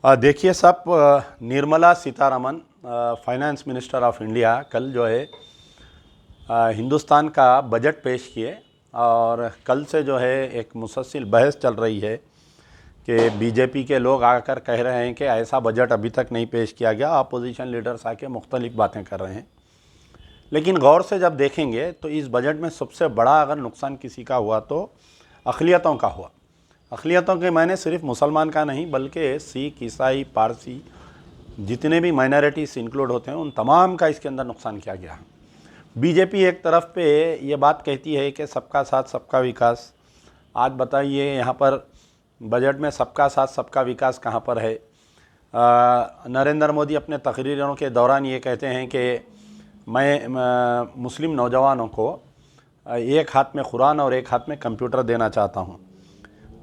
देखिए साहब, Nirmala Sitharaman finance minister of India कल जो है हिंदुस्तान का बजट पेश किए और कल से जो है एक मुसलसल बहस चल रही है कि बीजेपी के लोग आकर कह रहे हैं कि ऐसा बजट अभी तक नहीं पेश किया गया। अपोजिशन लीडर्स आके मुख्तलिफ बातें कर रहे हैं, लेकिन गौर से जब देखेंगे तो इस बजट में सबसे बड़ा अगर नुकसान किसी का हुआ तो अक़लियतों का हुआ। अक़लियतों के मायने सिर्फ मुसलमान का नहीं बल्कि सिख, ईसाई, पारसी, जितने भी माइनॉरिटीज़ इंक्लूड होते हैं उन तमाम का इसके अंदर नुकसान किया गया। बीजेपी एक तरफ पे ये बात कहती है कि सबका साथ सबका विकास। आज बताइए यहाँ पर बजट में सबका साथ सबका विकास कहाँ पर है? नरेंद्र मोदी अपने तकरीरों के दौरान ये कहते हैं कि मैं मुस्लिम नौजवानों को एक हाथ में कुरान और एक हाथ में कंप्यूटर देना चाहता हूँ।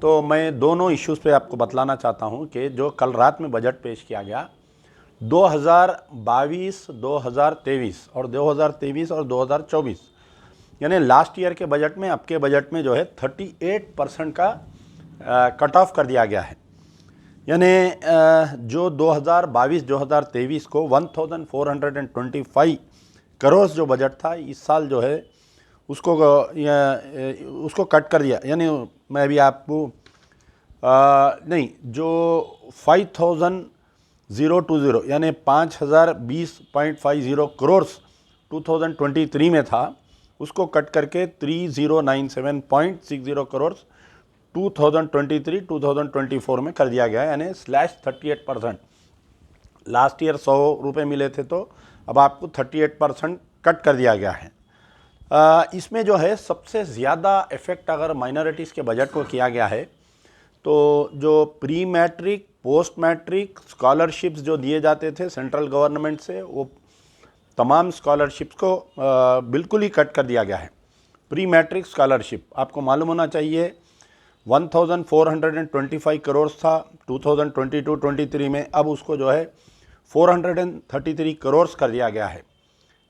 तो मैं दोनों इश्यूज़ पे आपको बतलाना चाहता हूँ कि जो कल रात में बजट पेश किया गया 2022, 2023 और 2024 यानी लास्ट ईयर के बजट में, अब के बजट में जो है 38% का कट ऑफ कर दिया गया है। यानी जो 2022-2023 को 1425 करोड़ जो बजट था, इस साल जो है उसको कट कर दिया। यानी मैं अभी आपको नहीं, जो 5020 यानी 5020.50 करोड़ 2023 में था, उसको कट करके 3097.60 करोड़ 2023-2024 में कर दिया गया, यानी /38%। लास्ट ईयर 100 रुपये मिले थे तो अब आपको 38% कट कर दिया गया है। इसमें जो है सबसे ज़्यादा इफ़ेक्ट अगर माइनॉरिटीज़ के बजट को किया गया है तो जो pre matric, post matric scholarships जो दिए जाते थे सेंट्रल गवर्नमेंट से, वो तमाम स्कॉलरशिप्स को बिल्कुल ही कट कर दिया गया है। प्री मैट्रिक स्कॉलरशिप आपको मालूम होना चाहिए 1425 करोड़ था 2022-23 में, अब उसको जो है 433 करोड़ कर दिया गया है,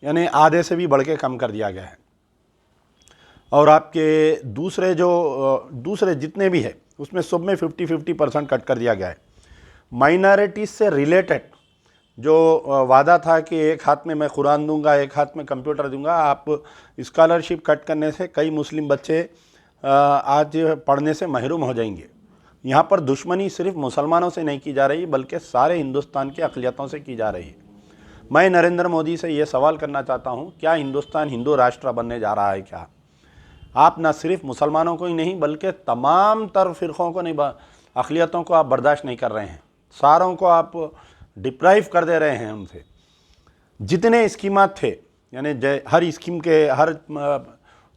यानी आधे से भी बढ़ के कम कर दिया गया है। और आपके दूसरे जितने भी है उसमें सब में 50-50% कट कर दिया गया है। माइनॉरिटीज़ से रिलेटेड जो वादा था कि एक हाथ में मैं कुरान दूंगा, एक हाथ में कंप्यूटर दूंगा, आप स्कॉलरशिप कट करने से कई मुस्लिम बच्चे आज पढ़ने से महरूम हो जाएंगे। यहाँ पर दुश्मनी सिर्फ मुसलमानों से नहीं की जा रही बल्कि सारे हिंदुस्तान की अक़लियतों से की जा रही है। मैं नरेंद्र मोदी से ये सवाल करना चाहता हूँ, क्या हिंदुस्तान हिंदू राष्ट्र बनने जा रहा है क्या? आप न सिर्फ मुसलमानों को ही नहीं बल्कि तमाम तर फ़िरक़ों को नहीं, अक़लियतों को आप बर्दाश्त नहीं कर रहे हैं, सारों को आप डिप्राइव कर दे रहे हैं उनसे। जितने स्कीमात थे, यानी हर स्कीम के हर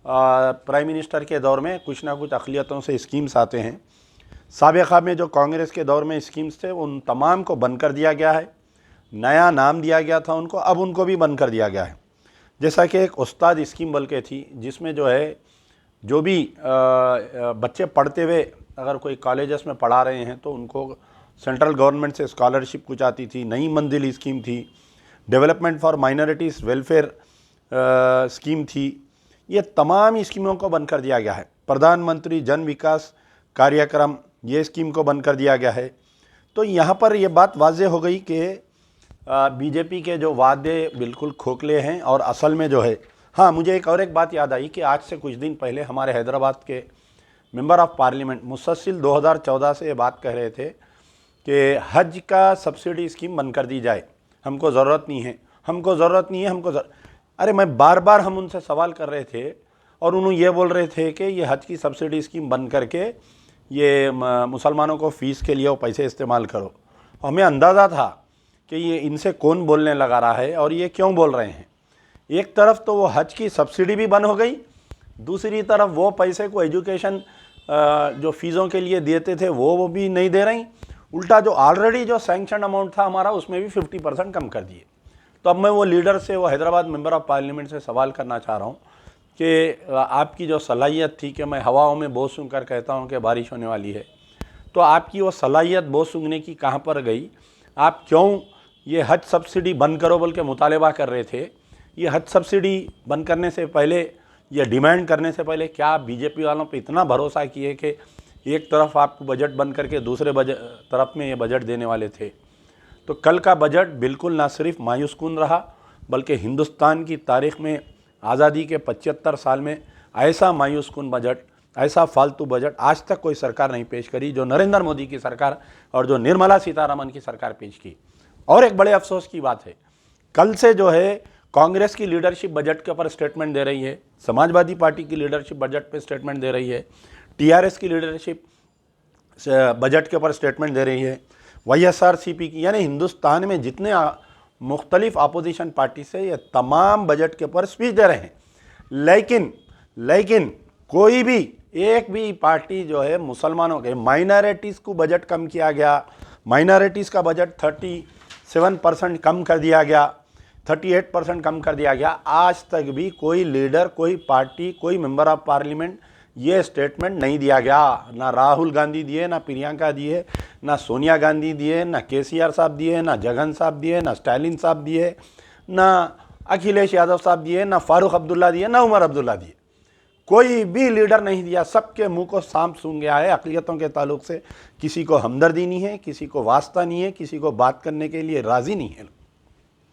प्राइम मिनिस्टर के दौर में कुछ ना कुछ अक़लियतों से स्कीम्स आते हैं। साबिक़ा में जो कांग्रेस के दौर में स्कीम्स थे उन तमाम को बंद कर दिया गया है, नया नाम दिया गया था उनको, अब उनको भी बंद कर दिया गया है। जैसा कि एक उस्ताद स्कीम बल्कि थी जिसमें जो है जो भी बच्चे पढ़ते हुए अगर कोई कॉलेजेस में पढ़ा रहे हैं तो उनको सेंट्रल गवर्नमेंट से स्कॉलरशिप कुछ आती थी। नई मंजिल स्कीम थी, development for minorities welfare scheme थी। ये तमाम स्कीमों को बंद कर दिया गया है। प्रधानमंत्री जन विकास कार्यक्रम, ये स्कीम को बंद कर दिया गया है। तो यहाँ पर ये बात वाज़ेह हो गई कि बीजेपी के जो वादे बिल्कुल खोखले हैं और असल में जो है, हाँ, मुझे एक बात याद आई कि आज से कुछ दिन पहले हमारे हैदराबाद के मेंबर ऑफ़ पार्लियामेंट मुसलसल 2014 से ये बात कह रहे थे कि हज का सब्सिडी स्कीम बंद कर दी जाए, हमको ज़रूरत नहीं है, हमको ज़रूरत नहीं है, अरे मैं बार बार हम उनसे सवाल कर रहे थे और उन्होंने ये बोल रहे थे कि ये हज की सब्सिडी स्कीम बंद करके ये मुसलमानों को फ़ीस के लिए वो पैसे इस्तेमाल करो। हमें अंदाज़ा था कि ये इनसे कौन बोलने लगा रहा है और ये क्यों बोल रहे हैं। एक तरफ तो वो हज की सब्सिडी भी बंद हो गई, दूसरी तरफ वो पैसे को एजुकेशन जो फ़ीसों के लिए देते थे वो भी नहीं दे रही, उल्टा जो ऑलरेडी जो सैंक्शन अमाउंट था हमारा उसमें भी 50% कम कर दिए। तो अब मैं वो लीडर से, वो हैदराबाद मेंबर ऑफ़ पार्लियामेंट से सवाल करना चाह रहा हूँ कि आपकी जो सलाहियत थी कि मैं हवाओं में बोझ सूंघ कर कहता हूँ कि बारिश होने वाली है, तो आपकी वो सलाहियत बोझ सूंघने की कहाँ पर गई? आप क्यों ये हज सब्सिडी बंद करो बोल के मुतालबा कर रहे थे? ये हज सब्सिडी बंद करने से पहले, ये डिमांड करने से पहले क्या आप बीजेपी वालों पे इतना भरोसा किए कि एक तरफ आपको बजट बंद करके दूसरे तरफ में ये बजट देने वाले थे। तो कल का बजट बिल्कुल ना सिर्फ मायूसकुन रहा, बल्कि हिंदुस्तान की तारीख में आज़ादी के 75 साल में ऐसा मायूसकुन बजट, ऐसा फालतू बजट आज तक कोई सरकार नहीं पेश करी जो नरेंद्र मोदी की सरकार और जो निर्मला सीतारमण की सरकार पेश की। और एक बड़े अफसोस की बात है, कल से जो है कांग्रेस की लीडरशिप बजट के ऊपर स्टेटमेंट दे रही है, समाजवादी पार्टी की लीडरशिप बजट पे स्टेटमेंट दे रही है, टीआरएस की लीडरशिप बजट के ऊपर स्टेटमेंट दे रही है, वाईएसआरसीपी की, यानी हिंदुस्तान में जितने मुख्तलिफ अपोजिशन पार्टी से ये तमाम बजट के ऊपर स्पीच दे रहे हैं। लेकिन कोई भी एक भी पार्टी जो है मुसलमानों के माइनॉरिटीज़ को बजट कम किया गया, माइनॉरिटीज़ का बजट 37% कम कर दिया गया, 38% कम कर दिया गया। आज तक भी कोई लीडर, कोई पार्टी, कोई मेंबर ऑफ पार्लियामेंट ये स्टेटमेंट नहीं दिया गया। ना राहुल गांधी दिए, ना प्रियंका दिए, ना सोनिया गांधी दिए, ना केसीआर साहब दिए, ना जगन साहब दिए, ना स्टालिन साहब दिए, ना अखिलेश यादव साहब दिए, ना फारूक अब्दुल्ला दिए, ना उमर अब्दुल्ला दिए। कोई भी लीडर नहीं दिया। सबके मुंह को सांप सूंघ गया है अक़लियतों के ताल्लुक से। किसी को हमदर्दी नहीं है, किसी को वास्ता नहीं है, किसी को बात करने के लिए राज़ी नहीं है।